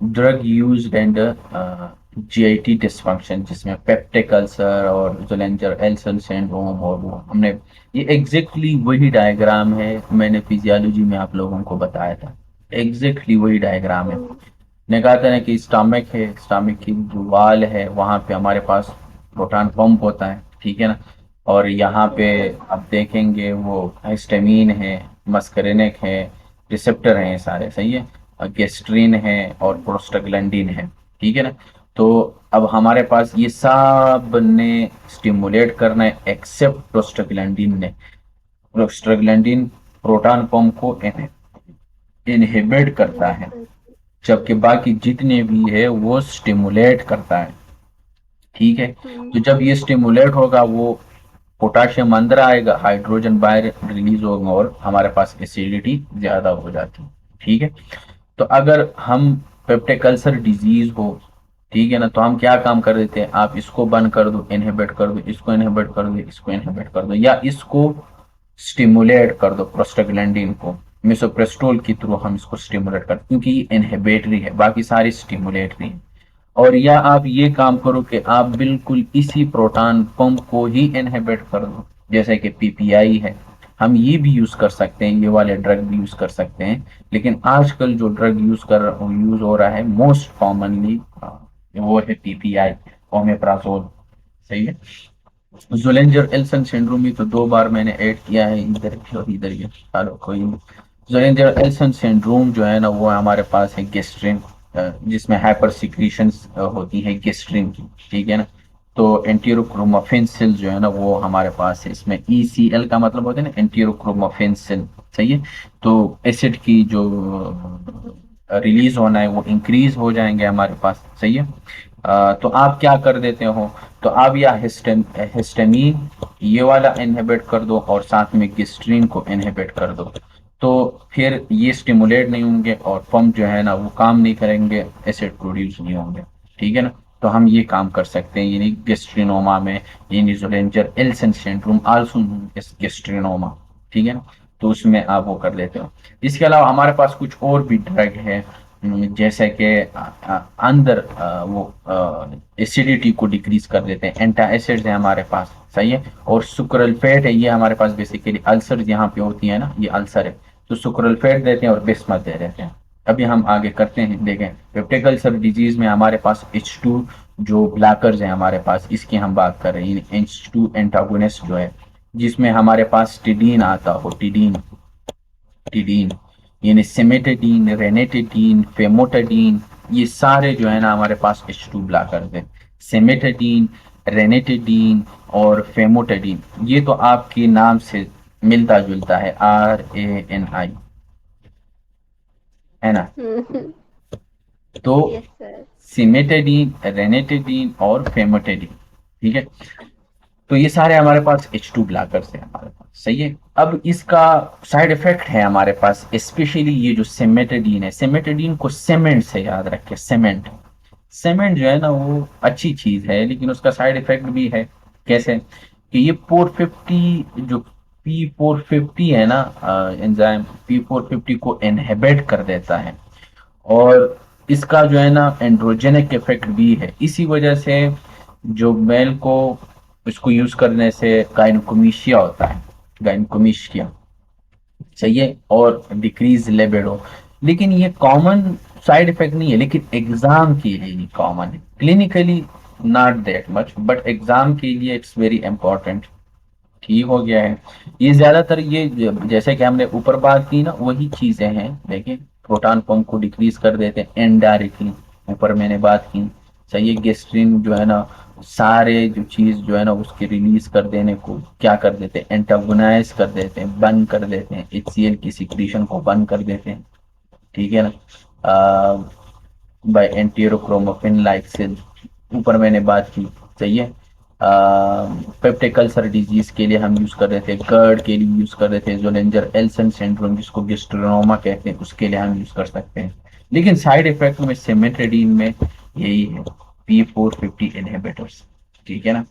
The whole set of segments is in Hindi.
Drug used and GIT dysfunction, जिसमें पेप्टिक अल्सर और जोलेंजर एल्सन सिंड्रोम, और वो हमने ये एग्जैक्टली वही डायग्राम है मैंने फिजियोलॉजी में आप लोगों को बताया था। एग्जैक्टली वही डायग्राम है। हम्म। ने कहा था ना कि स्टमक है, स्टमक की जो वाल है वहां पे हमारे पास प्रोटॉन पंप होता है, ठीक है ना। और यहाँ पे यस। आप देखेंगे वो हिस्टामिन है, मस्करिनिक है, रिसेप्टर हैं, ये सारे सही है, गेस्ट्रिन है और प्रोस्टाग्लैंडिन है, ठीक है ना। तो अब हमारे पास ये सब ने स्टिमुलेट करना है एक्सेप्ट प्रोस्टाग्लैंडिन ने। प्रोस्टाग्लैंडिन प्रोटॉन पंप को इनहिबिट करता है, जबकि बाकी जितने भी है वो स्टिमुलेट करता है, ठीक है। तो जब ये स्टिमुलेट होगा वो पोटाशियम अंदर आएगा, हाइड्रोजन बाहर रिलीज होगा और हमारे पास एसिडिटी ज्यादा हो जाती है, ठीक है। तो अगर हम पेप्टिक अल्सर डिजीज हो, ठीक है ना, तो हम क्या काम कर देते हैं, आप इसको बंद कर दो, इनहिबिट कर दो, इसको इनहिबिट कर दो, इसको इनहिबिट कर दो, या इसको स्टिमुलेट कर दो प्रोस्टाग्लैंडिन को, मिसोप्रेस्टोल के थ्रू हम इसको स्टिमुलेट कर, क्योंकि ये इनहिबिटरी है, बाकी सारी स्टिमुलेटरी है। और या आप ये काम करो कि आप बिल्कुल इसी प्रोटॉन पंप को ही इनहिबिट कर दो, जैसे कि पीपीआई है। हम ये भी यूज कर सकते हैं, ये वाले ड्रग भी यूज कर सकते हैं, लेकिन आजकल जो ड्रग यूज हो रहा है मोस्ट कॉमनली वो है पीपीआई, ओमेप्राजोल, सही है। जोलेंजर एल्सन सिंड्रोम भी तो दो बार मैंने ऐड किया है, इधर भी और इधर भी, चलो कोई नहीं। जोलेंजर एल्सन सिंड्रोम जो है ना वो हमारे पास है गेस्ट्रिन, जिसमें हाइपर सिक्रीशन होती है गेस्ट्रिन की, ठीक है ना। तो एंटीरोक्रोमोफेंसिल जो है ना वो हमारे पास है, इसमें ईसीएल का मतलब होता है ना एंटीरोक्रोमोफेंसिल, सही है। तो एसिड की जो रिलीज होना है वो इंक्रीज हो जाएंगे हमारे पास, सही है। तो आप क्या कर देते हो, तो आप या हिस्टामीन ये वाला इनहिबिट कर दो और साथ में गिस्ट्रीन को इनहिबिट कर दो, तो फिर ये स्टिमुलेट नहीं होंगे और पंप जो है ना वो काम नहीं करेंगे, एसिड प्रोड्यूस नहीं होंगे, ठीक है ना। तो हम ये काम कर सकते हैं, यानी गेस्ट्रिनोमा में, यानी जोलेंजर एल्सन सिंड्रोम आल्सो गेस्ट्रिनोमा, ठीक है ना। तो उसमें आप वो कर लेते हो। इसके अलावा हमारे पास कुछ और भी ड्रग है, जैसे कि अंदर वो एसिडिटी को डिक्रीज कर देते हैं, एंटा एसिड्स है हमारे पास, सही है। और सुक्रोल्फेट है, ये हमारे पास बेसिकली अल्सर यहाँ पे होती है ना, ये अल्सर है, तो सुक्रोल्फेट देते हैं और बिस्मथ दे देते हैं। अभी हम आगे करते हैं, देखें पेप्टिक अल्सर डिजीज में हमारे पास H2 जो ब्लॉकर्स है हमारे पास, इसकी हम बात कर रहे हैं, H2 एंटागोनिस्ट जो है, जिसमें हमारे पास टिडीन आता हो, टिडीन, टिडीन यानी सिमेटिडीन, रेनेटिडीन, फेमोटिडीन, ये सारे जो है ना हमारे पास H2 ब्लॉकर्स हैं। सिमेटिडीन, रेनेटिडीन और फेमोटिडीन, ये तो आपके नाम से मिलता जुलता है, RANI, है ना। तो यस सर। सिमेटिडीन, रेनेटिडीन और फेमोटिडीन, ठीक है। तो ये सारे हमारे पास H2 ब्लॉकर्स है हमारे पास, सही है। अब इसका साइड इफेक्ट है हमारे पास, स्पेशली ये जो सिमेटिडीन है, सिमेटिडीन को सीमेंट से याद रखें, सीमेंट, सीमेंट जो है ना वो अच्छी चीज है, लेकिन उसका साइड इफेक्ट भी है। कैसे कि ये 450 जो P450 है ना एंजाइम, P450 को इनहिबिट कर देता है, और इसका जो है ना एंड्रोजेनिक इफेक्ट भी है, इसी वजह से जो मेल को इसको यूज करने से गायनकोमेशिया होता है, गायनकोमेशिया, सही है, और डिक्रीज लिबिडो। लेकिन ये कॉमन साइड इफेक्ट नहीं है, लेकिन एग्जाम के लिए कॉमन है, clinically not that much, but exam के लिए इट्स वेरी इंपॉर्टेंट, ठीक हो गया है। ये ज्यादातर ये जैसे कि हमने ऊपर बात की ना वही चीजें हैं, देखिए प्रोटॉन पंप को डिक्रीज कर देते हैं इनडायरेक्टली, ऊपर मैंने बात की, सही है। गेस्ट्रिन जो है ना सारे जो चीज जो है ना उसके रिलीज कर देने को क्या कर देते हैं, एंटागोनाइज कर देते हैं, बंद कर देते हैं, HCl की सिक्रीशन को बंद कर देते हैं, ठीक है ना, बाय एंटीरोक्रोमोफिन लाइक सेल, ऊपर मैंने बात की, सही है। पेप्टिक अल्सर डिजीज के लिए हम यूज कर रहे थे, GERD के लिए यूज कर रहे थे, जोलेंजर एल्सन सिंड्रोम जिसको गेस्ट्रोनोमा कहते हैं उसके लिए हम यूज कर सकते हैं। लेकिन साइड इफेक्ट में सिमेट्रिडीन में यही है, P450 इनहिबिटर्स, ठीक है ना।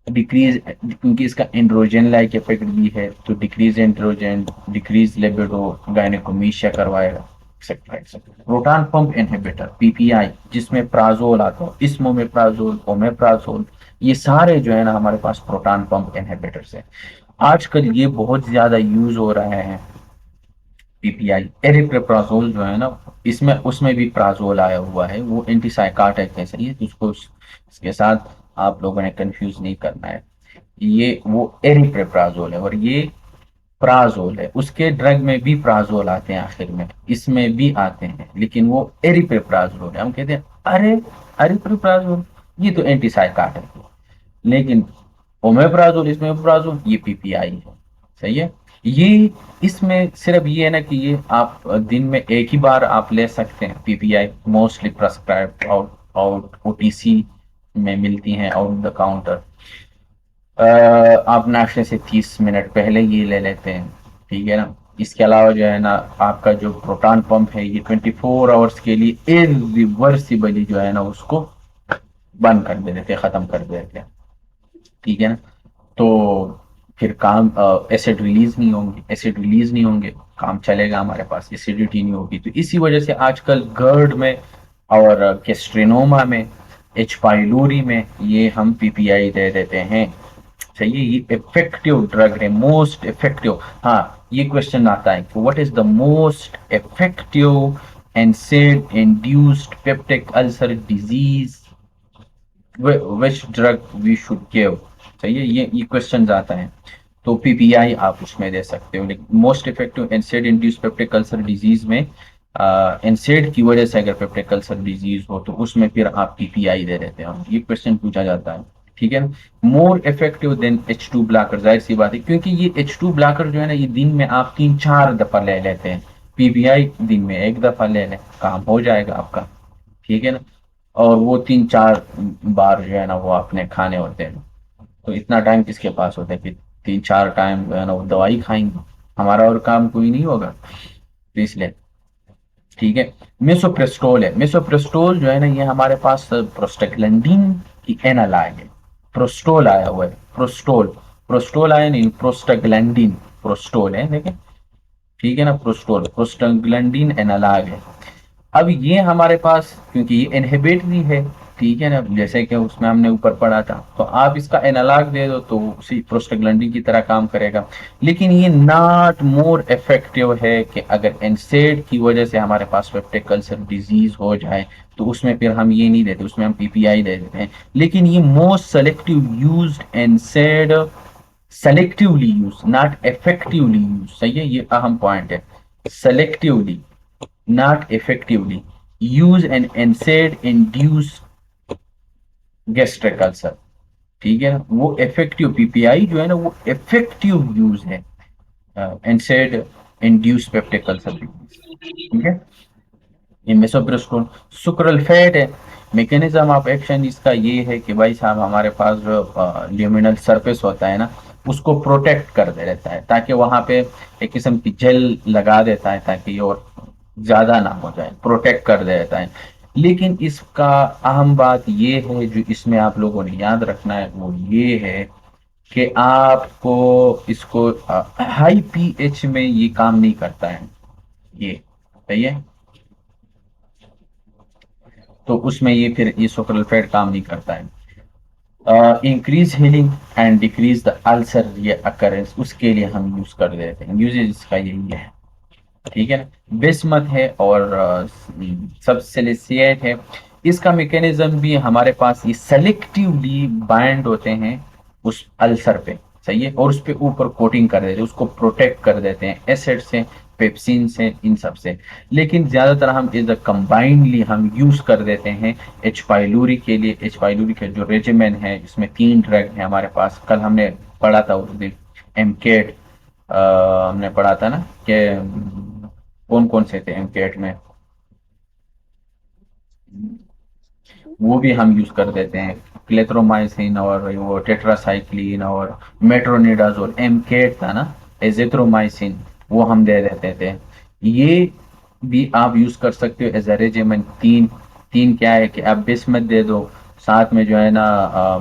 डिक्रीज, क्योंकि इसका एंड्रोजन लाइक इफेक्ट भी है, तो डिक्रीज एंड्रोजन, डिक्रीज लिबिडो, गायनेकोमेशिया करवाएगा, etcetera etcetera. Proton pump inhibitor PPI, जिसमें प्राजोल आता है, इसमोमेप्राजोल, ओमेप्राजोल, ये सारे जो है ना हमारे पास प्रोटॉन पंप इनहिबिटर्स है। आजकल ये बहुत ज्यादा यूज हो रहे हैं पीपीआई। एरिप्रिप्राजोल जो है ना, इसमें उसमें भी प्राजोल आया हुआ है, वो एंटीसाइकाटिक है, सही है, तो उसको इसके साथ आप लोगों ने कंफ्यूज नहीं करना है। ये वो एरिप्रिप्राजोल है और ये प्राजोल है। उसके ड्रग में भी प्राजोल आते हैं आखिर में, इसमें भी आते हैं, लेकिन वो एरिप्रिप्राजोल है। हम कहते हैं अरे एरिप्रिप्राजोल, ये तो एंटीसाइकाटिक है, लेकिन ओमेप्राजोल, इसमें प्राजोल, ये पीपीआई है, सही है। ये इसमें सिर्फ ये है ना कि ये आप दिन में एक ही बार आप ले सकते हैं PPI, mostly prescribe out out OTC में मिलती हैं, आउट द काउंटर। आप नाश्ते से 30 मिनट पहले ये ले लेते हैं, ठीक है ना। इसके अलावा जो है ना आपका जो प्रोटॉन पंप है ये 24 आवर्स के लिए इरिवर्सिबली जो है ना उसको बंद कर देते हैं, खत्म कर देते हैं, ठीक है ना। तो फिर काम एसिड रिलीज नहीं होंगे, एसिड रिलीज नहीं होंगे, काम चलेगा हमारे पास, एसिडिटी नहीं होगी। तो इसी वजह से आजकल गर्ड में और कैस्ट्रिनोमा में, एच पाइलोरी में ये हम पीपीआई दे देते हैं, सही है। ये इफेक्टिव ड्रग है, मोस्ट इफेक्टिव। हाँ, ये क्वेश्चन आता है कि what is the most effective NSAID induced peptic ulcer disease, which drug we should give, सही है, ये क्वेश्चन आता है। तो पीपीआई आप उसमें दे सकते हो, लेकिन most effective एनसेड induced peptic ulcer disease में एनसेड की वजह से अगर पेप्टिक अल्सर डिजीज हो तो उसमें फिर आप पीपीआई दे देते हैं, ये क्वेश्चन पूछा जाता है, ठीक है ना। More effective then H2 blocker, जाहिर सी बात है, क्योंकि ये H2 ब्लॉकर जो है ना ये दिन में आप 3-4 दफा ले लेते हैं, पीपीआई दिन में एक दफा ले लें, काम हो जाएगा आपका, ठीक है ना। और वो 3-4 बार जो है ना वो आपने खाने होते हैं, तो इतना टाइम किसके पास होता है कि 3-4 टाइम जो है ना वो दवाई खाएंगे, हमारा और काम कोई नहीं होगा, तो इसलिए, ठीक है। मिसोप्रेस्टोल है, मिसोप्रेस्टोल जो है ना ये हमारे पास प्रोस्टाग्लैंडिन की एनालॉग है। प्रोस्टोल आया हुआ है, प्रोस्टोल, प्रोस्टोल आया नहीं, प्रोस्टाग्लैंडिन, प्रोस्टोल है देखिए, ठीक है ना, प्रोस्टोल प्रोस्टाग्लैंडिन एनालॉग है। अब ये हमारे पास क्योंकि ये इनहिबिटरी है, ठीक है ना, जैसे कि उसमें हमने ऊपर पढ़ा था, तो आप इसका एनालॉग दे दो तो उसी प्रोस्टाग्लैंडिन की तरह काम करेगा। लेकिन ये नॉट मोर इफेक्टिव है कि अगर एनसेड की वजह से हमारे पास पेप्टिक अल्सर डिजीज हो जाए तो उसमें फिर हम ये नहीं देते, उसमें हम पीपीआई दे देते हैं। लेकिन ये most selective used एनसेड, selectively use, not effectively use, सही है, ये अहम पॉइंट है। Selectively, not effectively use an NSAID induced gastric ulcer, ठीक है ना। वो इफेक्टिव पीपीआई जो है ना वो इफेक्टिव यूज है NSAID इंड्यूस्ड पेप्टिक अल्सर, ठीक है। ये मेसोप्रेस्टोल सुक्रल फैट है। मैकेनिज्म ऑफ एक्शन इसका ये है कि भाई साहब हमारे पास जो ल्यूमिनल सरफेस होता है ना उसको प्रोटेक्ट कर दे रहता है, ताकि वहां पे एक किस्म की जेल लगा देता है ताकि ये और ज्यादा ना हो जाए, प्रोटेक्ट कर देता है। लेकिन इसका अहम बात ये है जो इसमें आप लोगों ने याद रखना है वो ये है कि आपको इसको हाई पीएच में ये काम नहीं करता है, ये सही है। तो उसमें ये फिर ये सुक्रोल्फेट काम नहीं करता है। Increase healing and decrease the ulcer ये अकरेंस, उसके लिए हम यूज कर देते हैं, यूजेज इसका यही है, ठीक है ना। बिस्मथ है और सबसिलिसिएट है। इसका मैकेनिज्म भी हमारे पास ये सेलेक्टिवली बाइंड होते हैं उस अल्सर पे, सही है, और उस पे ऊपर कोटिंग कर देते हैं, उसको प्रोटेक्ट कर देते हैं एसिड से, पेप्सिन से, इन सब से। लेकिन ज्यादातर हम इस कंबाइंडली हम यूज कर देते हैं एच पाइलोरी के लिए। एच पाइलोरी का जो रेजिमेन है इसमें 3 ड्रग है हमारे पास, कल हमने पढ़ा था उस दिन एमकेट, हमने पढ़ा था ना कि कौन कौन से थे एमकेट में, वो भी हम यूज कर देते हैं, क्लेथ्रोमाइसिन और वो टेट्रासाइक्लिन और मेट्रोनिडाजोल, एमकेट था ना, एजिथ्रोमाइसिन, वो हम दे देते थे। ये भी आप यूज कर सकते हो एज अ रेजिमेंट। तीन तीन क्या है कि आप बिस्मथ दे दो, साथ में जो है ना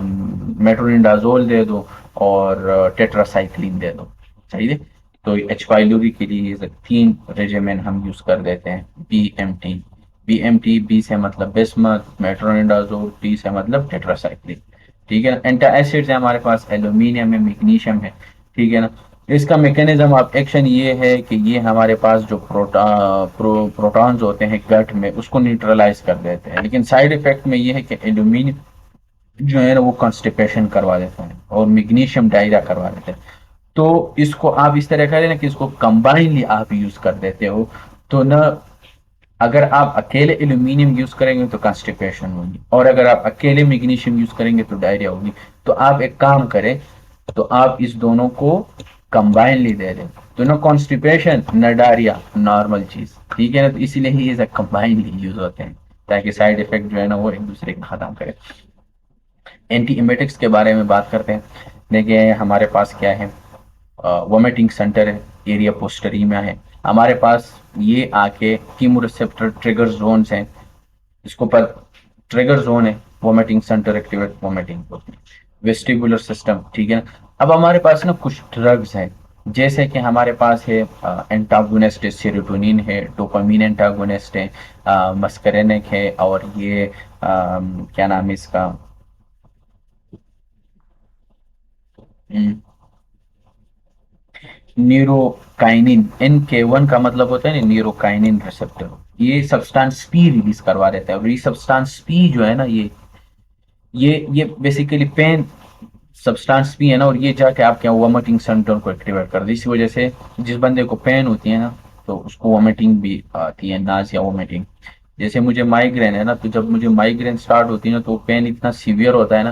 मेट्रोनिडाजोल दे दो और टेट्रासाइक्लिन दे दो, सही है। तो एच पाइलोरी के लिए ये 3 रेजिमेंट हम यूज कर देते हैं। BMT, बी से मतलब बिस्मथ, मेट्रोनिडाजोल, टी से मतलब टेट्रासाइक्लिन। ठीक है ना। एंटासिड्स है हमारे पास, एल्यूमिनियम है, मैग्नीशियम है। ठीक है ना। इसका मैकेनिज्म ऑफ एक्शन ये है कि ये हमारे पास जो प्रोटॉन्स होते हैं गट में उसको न्यूट्रलाइज कर देते हैं, लेकिन साइड इफेक्ट में ये है कि एल्यूमिनियम जो है ना वो कॉन्स्टिपेशन करवा देता है और मैग्नीशियम डायरिया करवा देता है। तो इसको आप इस तरह करें ना कि इसको कंबाइनली आप यूज कर देते हो, तो ना अगर आप अकेले एल्यूमिनियम यूज करेंगे तो कॉन्स्टिपेशन होगी, और अगर आप अकेले मैग्नीशियम यूज करेंगे तो डायरिया होगी। तो आप एक काम करें, तो आप इस दोनों को कंबाइनली दे दें, तो ना कॉन्स्टिपेशन न डायरिया, नॉर्मल चीज। ठीक है ना। तो इसीलिए ही ये कंबाइनली यूज होते हैं, ताकि साइड इफेक्ट जो है ना वो एक दूसरे को खत्म करे। एंटी इमेटिक्स के बारे में बात करते हैं। देखिए हमारे पास क्या है, वोमिटिंग सेंटर है, एरिया पोस्टरीमा है हमारे पास। ये आके कीमो रिसेप्टर ट्रिगर जोन्स हैं, इसको पर ट्रिगर जोन है, vomiting centre activate vomiting, vestibular system. ठीक है ना। अब हमारे पास ना कुछ ड्रग्स हैं, जैसे कि हमारे पास है एंटागोनिस्ट सेरोटोनिन है, डोपामीन एंटागोनिस्ट है, मस्करेनिक है, और ये क्या नाम है इसका, न्यूरोकाइनिन, NK1 का मतलब होता है ना न्यूरोकाइनिन रिसेप्टर। ये सब्सटेंस पी रिलीज करवा देता है, और ये सब्सटेंस पी जो है ना ये बेसिकली पेन सब्सटेंस पी है ना, और ये जाके आपके वोमिटिंग सेंटर को एक्टिवेट कर दे। इसी वजह से जिस बंदे को पेन होती है ना तो उसको वोमिटिंग भी आती है, नाज या वोमिटिंग। जैसे मुझे माइग्रेन है ना, तो जब मुझे माइग्रेन स्टार्ट होती है ना तो पेन इतना सीवियर होता है ना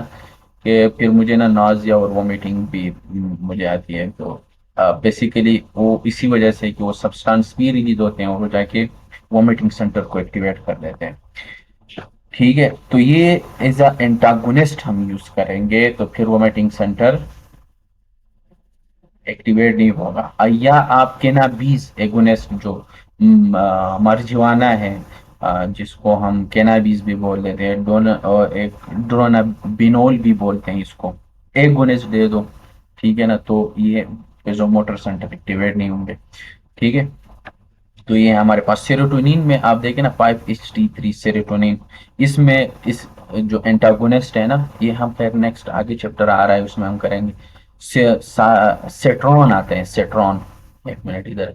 कि फिर मुझे ना नाजिया और वोमिटिंग भी मुझे आती है। तो बेसिकली वो इसी वजह से कि वो सब्सटेंस भी रिलीज होते हैं और वो जाके वोमिटिंग सेंटर को एक्टिवेट कर देते हैं। ठीक है। तो ये एज अ एंटागोनिस्ट हम यूज करेंगे तो फिर वोमिटिंग सेंटर एक्टिवेट नहीं होगा। या आप केनाबीज एगोनिस्ट जो मरजुआना है, जिसको हम केनाबीज भी बोल देते हैं, डोन और एक ड्रोनाबिनोल भी बोलते हैं इसको, एगोनिस्ट दे दो। ठीक है ना। तो ये जो मोटर सेंटर एक्टिवेट नहीं होंगे। ठीक है। तो ये हमारे पास सेरोटोनिन में आप देखें ना 5-HT3 सेरोटोनिन, इसमें इस जो एंटागोनिस्ट है ना, ये हम फिर नेक्स्ट आगे चैप्टर आ रहा है उसमें हम करेंगे। सेट्रॉन आते हैं, सेट्रॉन, एक मिनट इधर।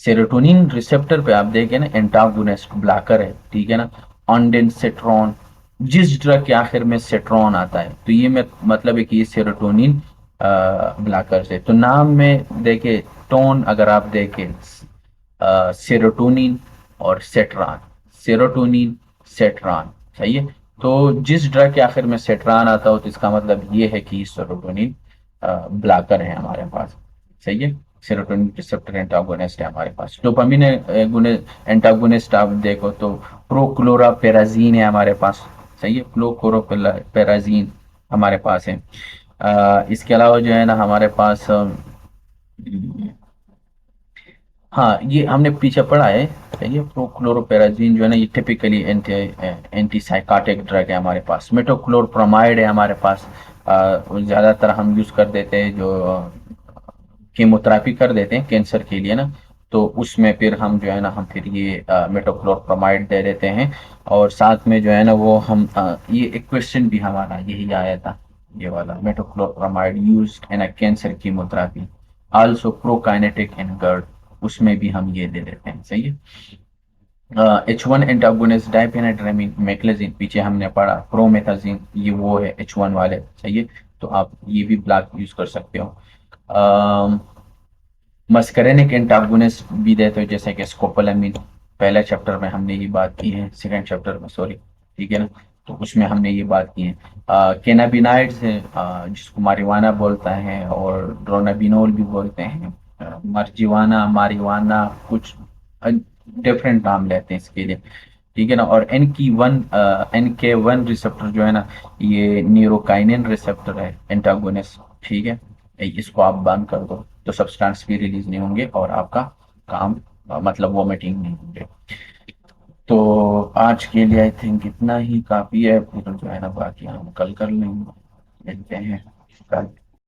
सेरोटोनिन रिसेप्टर पे आप देखें ना एंटागोनिस्ट ब्लॉकर है। ठीक है ना। ऑनडेनसेट्रॉन, जिस ड्रग के आखिर में सेट्रॉन आता है तो ये में मतलब है कि ये सेरोटोनिन ब्लॉकर है। तो नाम में देखे टोन अगर आप देखें, सेरोटोनिन और सेट्रान, सेरोटोनिन सेट्रान, सही है। तो जिस ड्रग के आखिर में सेट्रान आता हो तो इसका मतलब ये है कि सेरोटोनिन ब्लॉकर है हमारे पास, सही है। सेरोटोनिन रिसेप्टर एंटागोनिस्ट है हमारे पास। डोपामिन एंटागोनिस्ट आप देखो तो प्रोक्लोरापेराजीन है हमारे पास, सही है। प्रोक्लोरापेराजीन हमारे पास है। इसके अलावा जो है ना हमारे पास हाँ ये हमने पीछे पढ़ा है, सही है। प्रोक्लोरोपेराजीन जो है ना ये टिपिकली एंटी साइकाटिक ड्रग है हमारे पास। मेटोक्लोरप्रोमाइड है हमारे पास, ज़्यादातर हम यूज़ कर देते हैं जो कीमोथेरेपी कर देते हैं कैंसर के लिए ना, तो उसमें फिर हम जो है ना हम फिर ये मेटोक्लोरप्रोमाइड दे देते हैं। और साथ में जो है ना वो हम ये एक क्वेश्चन भी हमारा यही आया था, ये वाला, metoclopramide used in a cancer chemotherapy, also prokinetic in GERD, उसमें भी हम ये दे देते हैं, सही है। H1 एंटागोनिस्ट डाइफेनेड्रेमिन मैक्लेजिन, पीछे हमने पढ़ा प्रोमेथाजिन, ये वो है H1 वाले, सही है। तो आप ये भी ब्लॉक यूज कर सकते हो। मस्करेनिक एंटागोनिस्ट भी देते हो जैसे कि स्कोपोलामिन, पहले चैप्टर में हमने ये बात की है, सेकंड चैप्टर में सॉरी, ठीक है ना। तो उसमें हमने ये बात की है। कैनाबिनाइड्स है, जिसको मारिवाना बोलता है और ड्रोनाबिनोल भी बोलते हैं, मर्जीवाना, मारिवाना, कुछ डिफरेंट नाम लेते हैं इसके लिए। ठीक है ना। और NK1 रिसेप्टर जो है ना ये न्यूरोकाइनिन रिसेप्टर है एंटागोनिस्ट। ठीक है। इसको आप बंद कर दो तो सब्सटेंस भी रिलीज नहीं होंगे और आपका काम मतलब वोमिटिंग नहीं होंगे। तो आज के लिए आई थिंक इतना ही काफी है, फिर जो है ना बाकी हम कल कर लेंगे, मिलते हैं कल।